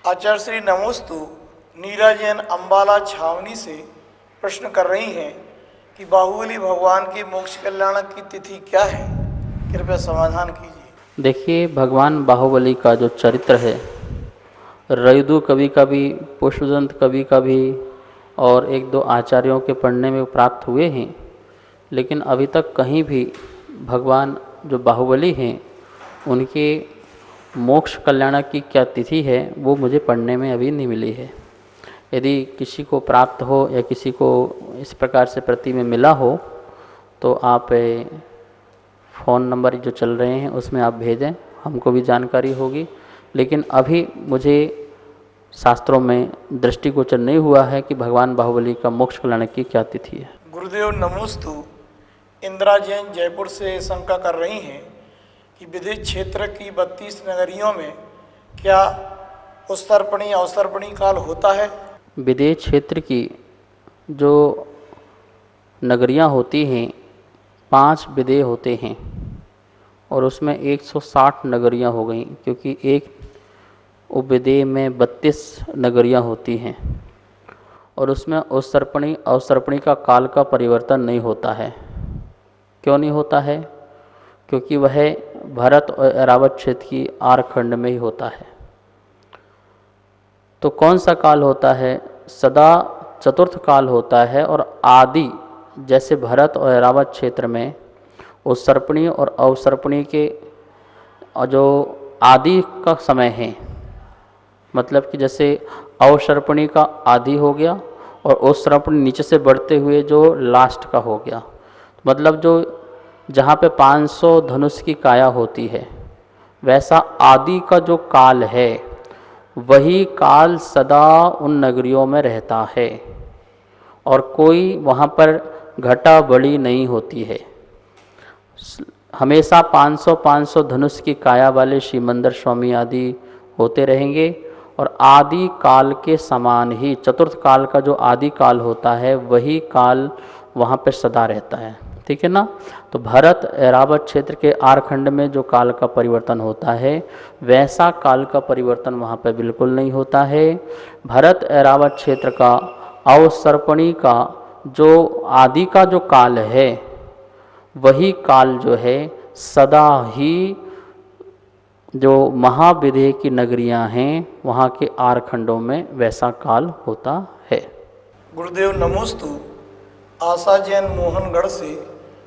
आचार्य श्री नमोस्तु नीरा जैन अम्बाला छावनी से प्रश्न कर रही हैं कि बाहुबली भगवान के मोक्ष कल्याण की तिथि क्या है, कृपया समाधान कीजिए। देखिए, भगवान बाहुबली का जो चरित्र है, रयुदु कभी कभी, पुष्पदंत कभी कभी और एक दो आचार्यों के पढ़ने में प्राप्त हुए हैं, लेकिन अभी तक कहीं भी भगवान जो बाहुबली हैं उनके मोक्ष कल्याण की क्या तिथि है वो मुझे पढ़ने में अभी नहीं मिली है। यदि किसी को प्राप्त हो या किसी को इस प्रकार से प्रति में मिला हो तो आप फ़ोन नंबर जो चल रहे हैं उसमें आप भेजें, हमको भी जानकारी होगी। लेकिन अभी मुझे शास्त्रों में दृष्टिगोचर नहीं हुआ है कि भगवान बाहुबली का मोक्ष कल्याण की क्या तिथि है। गुरुदेव नमोस्तु इंदिरा जैन जयपुर से शंका कर रही हैं कि विदित क्षेत्र की 32 नगरियों में क्या उत्सर्पणी अवसर्पणी काल होता है। विदेश क्षेत्र की जो नगरियां होती हैं 5 विदेह होते हैं और उसमें 160 नगरियां हो गई, क्योंकि एक उपविदेह में 32 नगरियां होती हैं और उसमें उत्सर्पणी अवसर्पणी का काल का परिवर्तन नहीं होता है। क्यों नहीं होता है? क्योंकि वह भरत और ऐरावत क्षेत्र की आरखंड में ही होता है। तो कौन सा काल होता है? सदा चतुर्थ काल होता है और आदि जैसे भरत और ऐरावत क्षेत्र में उत्सर्पणी और अवसर्पणी के जो आदि का समय है, मतलब कि जैसे अवसर्पणी का आदि हो गया और उत्सर्पणी नीचे से बढ़ते हुए जो लास्ट का हो गया, मतलब जो जहाँ पे 500 धनुष की काया होती है वैसा आदि का जो काल है वही काल सदा उन नगरियों में रहता है और कोई वहाँ पर घटा बढ़ी नहीं होती है। हमेशा 500 धनुष की काया वाले शिवमंदिर स्वामी आदि होते रहेंगे और आदि काल के समान ही चतुर्थ काल का जो आदि काल होता है वही काल वहाँ पर सदा रहता है। ठीक है ना? तो भरत ऐरावत क्षेत्र के आरखंड में जो काल का परिवर्तन होता है वैसा काल का परिवर्तन वहाँ पर बिल्कुल नहीं होता है। भरत ऐरावत क्षेत्र का अवसर्पणी का जो आदि का जो काल है वही काल जो है सदा ही जो महाविदेह की नगरियां हैं वहाँ के आरखंडों में वैसा काल होता है। गुरुदेव नमोस्तु आशा जैन मोहनगढ़ से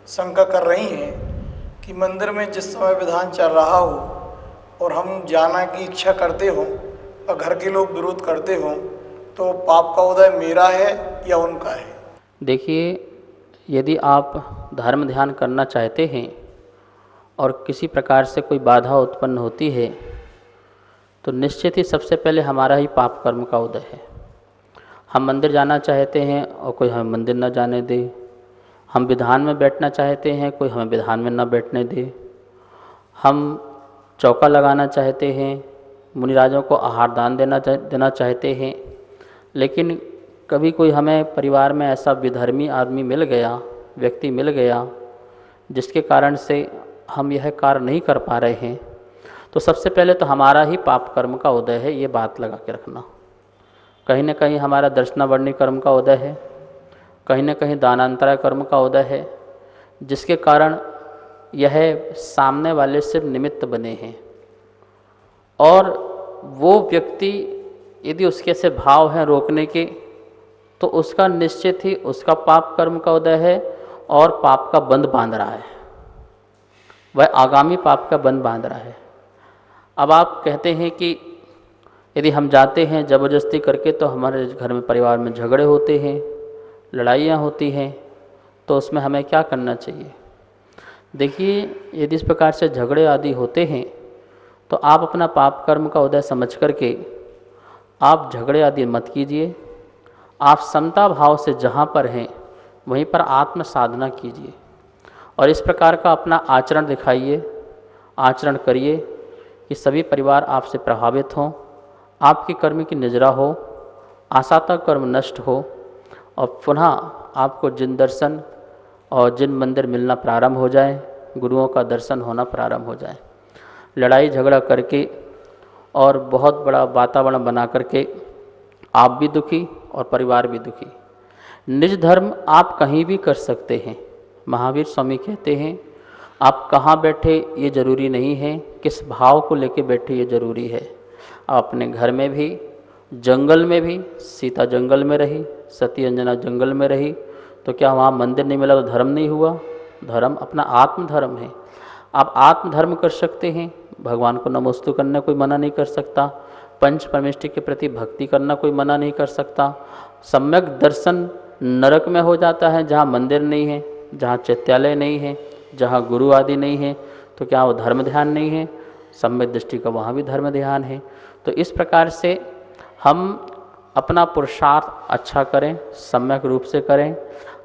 शंका कर रही हैं कि मंदिर में जिस समय विधान चल रहा हो और हम जाना की इच्छा करते हों और घर के लोग विरोध करते हों तो पाप का उदय मेरा है या उनका है। देखिए, यदि आप धर्म ध्यान करना चाहते हैं और किसी प्रकार से कोई बाधा उत्पन्न होती है तो निश्चित ही सबसे पहले हमारा ही पाप कर्म का उदय है। हम मंदिर जाना चाहते हैं और कोई हमें मंदिर न जाने दे, हम विधान में बैठना चाहते हैं कोई हमें विधान में न बैठने दे, हम चौका लगाना चाहते हैं, मुनिराजों को आहार दान देना चाहते हैं, लेकिन कभी कोई हमें परिवार में ऐसा विधर्मी आदमी मिल गया, व्यक्ति मिल गया जिसके कारण से हम यह कार्य नहीं कर पा रहे हैं, तो सबसे पहले तो हमारा ही पाप कर्म का उदय है। ये बात लगा के रखना। कहीं न कहीं हमारा दर्शनावर्णी कर्म का उदय है, कहीं न कहीं दानांतरा कर्म का उदय है, जिसके कारण यह सामने वाले से निमित्त बने हैं। और वो व्यक्ति यदि उसके से भाव हैं रोकने के तो उसका निश्चित ही उसका पाप कर्म का उदय है और पाप का बंध बांध रहा है, वह आगामी पाप का बंध बांध रहा है। अब आप कहते हैं कि यदि हम जाते हैं ज़बरदस्ती करके तो हमारे घर में परिवार में झगड़े होते हैं, लड़ाइयाँ होती हैं, तो उसमें हमें क्या करना चाहिए? देखिए, यदि इस प्रकार से झगड़े आदि होते हैं तो आप अपना पाप कर्म का उदय समझ करके आप झगड़े आदि मत कीजिए। आप समता भाव से जहाँ पर हैं वहीं पर आत्म साधना कीजिए और इस प्रकार का अपना आचरण दिखाइए, आचरण करिए कि सभी परिवार आपसे प्रभावित हों, आपके कर्म की निजरा हो, आसाता कर्म नष्ट हो और पुनः आपको जिन दर्शन और जिन मंदिर मिलना प्रारंभ हो जाए, गुरुओं का दर्शन होना प्रारंभ हो जाए। लड़ाई झगड़ा करके और बहुत बड़ा वातावरण बना करके आप भी दुखी और परिवार भी दुखी। निज धर्म आप कहीं भी कर सकते हैं। महावीर स्वामी कहते हैं आप कहाँ बैठे ये ज़रूरी नहीं है, किस भाव को लेके बैठे ये ज़रूरी है। आप अपने घर में भी, जंगल में भी, सीता जंगल में रही, सती अंजना जंगल में रही, तो क्या वहाँ मंदिर नहीं मिला तो धर्म नहीं हुआ? धर्म अपना आत्मधर्म है। आप आत्मधर्म कर सकते हैं। भगवान को नमोस्तु करना कोई मना नहीं कर सकता, पंच परमेष्टि के प्रति भक्ति करना कोई मना नहीं कर सकता। सम्यक दर्शन नरक में हो जाता है जहाँ मंदिर नहीं है, जहाँ चैत्यालय नहीं है, जहाँ गुरु आदि नहीं है, तो क्या वो धर्म ध्यान नहीं है? सम्यक दृष्टि का वहाँ भी धर्म ध्यान है। तो इस प्रकार से हम अपना पुरुषार्थ अच्छा करें, सम्यक रूप से करें।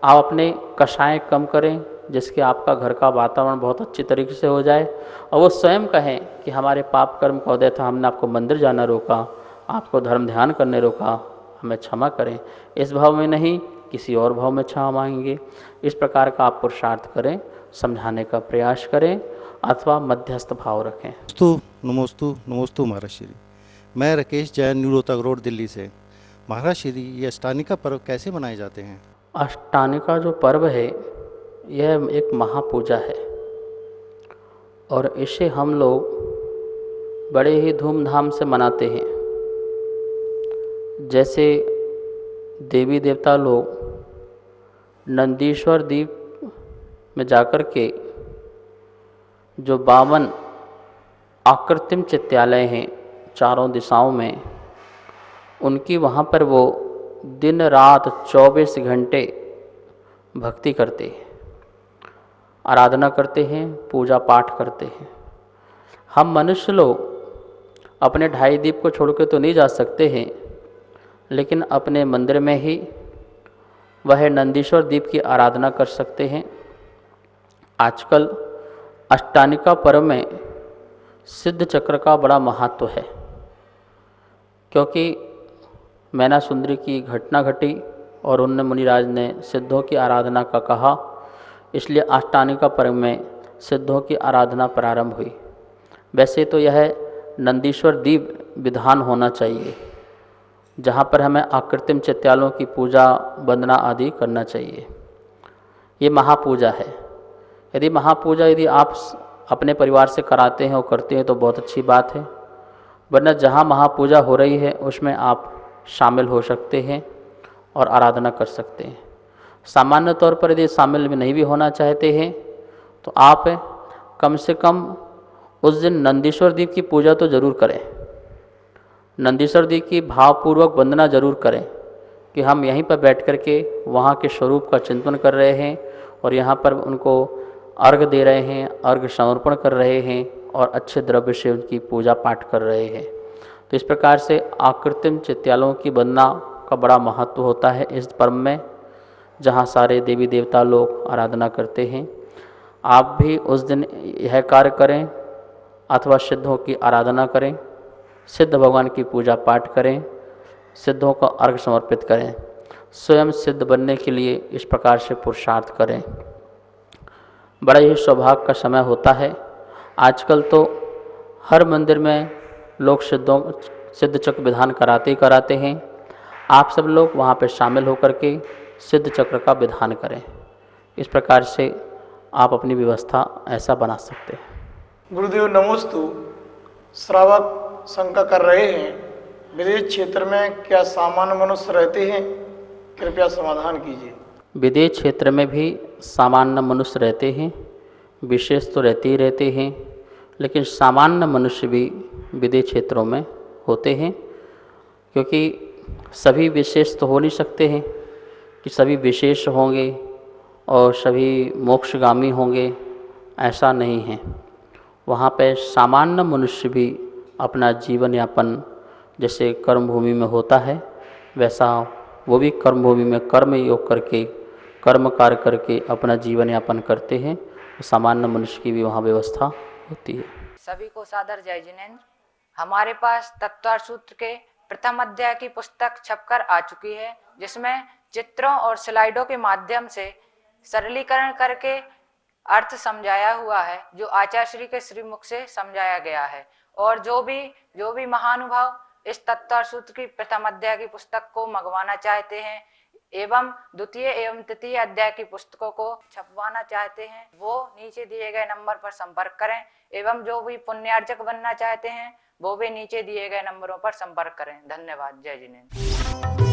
आप अपने कषाय कम करें जिसके आपका घर का वातावरण बहुत अच्छी तरीके से हो जाए, और वो स्वयं कहें कि हमारे पाप कर्म का उदय था, हमने आपको मंदिर जाना रोका, आपको धर्म ध्यान करने रोका, हमें क्षमा करें। इस भाव में नहीं, किसी और भाव में क्षमा मांगेंगे। इस प्रकार का आप पुरुषार्थ करें, समझाने का प्रयास करें अथवा मध्यस्थ भाव रखें। नमोस्तु नमोस्तु महाराज श्री। मैं राकेश जैन, न्यू रोहतक रोड, दिल्ली से। महाराज श्री, ये अष्टानिका पर्व कैसे मनाए जाते हैं? अष्टानिका जो पर्व है यह एक महापूजा है और इसे हम लोग बड़े ही धूमधाम से मनाते हैं। जैसे देवी देवता लोग नंदीश्वर द्वीप में जाकर के जो 52 आकृतिम चित्यालय हैं चारों दिशाओं में, उनकी वहाँ पर वो दिन रात 24 घंटे भक्ति करते हैं, आराधना करते हैं, पूजा पाठ करते हैं। हम मनुष्य लोग अपने 2.5 दीप को छोड़ के तो नहीं जा सकते हैं, लेकिन अपने मंदिर में ही वह नंदीश्वर दीप की आराधना कर सकते हैं। आजकल अष्टानिका पर्व में सिद्ध चक्र का बड़ा महत्व है, क्योंकि मैना सुंदरी की घटना घटी और उनने मुनिराज ने सिद्धों की आराधना का कहा, इसलिए अष्टानिका पर्व में सिद्धों की आराधना प्रारंभ हुई। वैसे तो यह नंदीश्वर दीप विधान होना चाहिए, जहाँ पर हमें आकृतिम चित्यालों की पूजा वंदना आदि करना चाहिए। ये महापूजा है। यदि महापूजा यदि आप अपने परिवार से कराते हैं और करते हैं तो बहुत अच्छी बात है, वरना जहाँ महापूजा हो रही है उसमें आप शामिल हो सकते हैं और आराधना कर सकते हैं। सामान्य तौर पर यदि शामिल भी नहीं भी होना चाहते हैं तो आप कम से कम उस दिन नंदीश्वर दीप की पूजा तो ज़रूर करें, नंदीश्वर दीप की भावपूर्वक वंदना जरूर करें कि हम यहीं पर बैठ कर के वहाँ के स्वरूप का चिंतन कर रहे हैं और यहाँ पर उनको अर्घ दे रहे हैं, अर्घ समर्पण कर रहे हैं और अच्छे द्रव्य से उनकी पूजा पाठ कर रहे हैं। तो इस प्रकार से आकृतिम चित्यालों की वंदना का बड़ा महत्व होता है इस पर्व में, जहाँ सारे देवी देवता लोग आराधना करते हैं। आप भी उस दिन यह कार्य करें अथवा सिद्धों की आराधना करें, सिद्ध भगवान की पूजा पाठ करें, सिद्धों को अर्घ समर्पित करें, स्वयं सिद्ध बनने के लिए इस प्रकार से पुरुषार्थ करें। बड़ा ही सौभाग्य का समय होता है। आजकल तो हर मंदिर में लोग सिद्ध चक्र विधान कराते ही कराते हैं। आप सब लोग वहाँ पर शामिल होकर के सिद्ध चक्र का विधान करें। इस प्रकार से आप अपनी व्यवस्था ऐसा बना सकते हैं। गुरुदेव नमोस्तु। श्रावक शंका कर रहे हैं, विदेश क्षेत्र में क्या सामान्य मनुष्य रहते हैं? कृपया समाधान कीजिए। विदेश क्षेत्र में भी सामान्य मनुष्य रहते हैं, विशेष तो रहते ही रहते हैं, लेकिन सामान्य मनुष्य भी विदेश क्षेत्रों में होते हैं, क्योंकि सभी विशेष तो हो नहीं सकते हैं कि सभी विशेष होंगे और सभी मोक्षगामी होंगे, ऐसा नहीं है। वहाँ पे सामान्य मनुष्य भी अपना जीवन यापन जैसे कर्म भूमि में होता है, वैसा वो भी कर्म भूमि में कर्म योग करके, कर्म कार्य करके अपना जीवन यापन करते हैं। सामान्य मनुष्य की भी वहाँ व्यवस्था होती है। सभी को सादर जय जिनेन्द्र। हमारे पास तत्वार्थ सूत्र के प्रथम अध्याय की पुस्तक छपकर आ चुकी है, जिसमें चित्रों और स्लाइडों के माध्यम से सरलीकरण करके अर्थ समझाया हुआ है, जो आचार्य श्री के श्रीमुख से समझाया गया है। और जो भी महानुभाव इस तत्वार्थ सूत्र की प्रथम अध्याय की पुस्तक को मंगवाना चाहते हैं एवं द्वितीय एवं तृतीय अध्याय की पुस्तकों को छपवाना चाहते हैं, वो नीचे दिए गए नंबर पर संपर्क करें। एवं जो भी पुण्यार्जक बनना चाहते हैं वो भी नीचे दिए गए नंबरों पर संपर्क करें। धन्यवाद। जय जिनेन्द्र।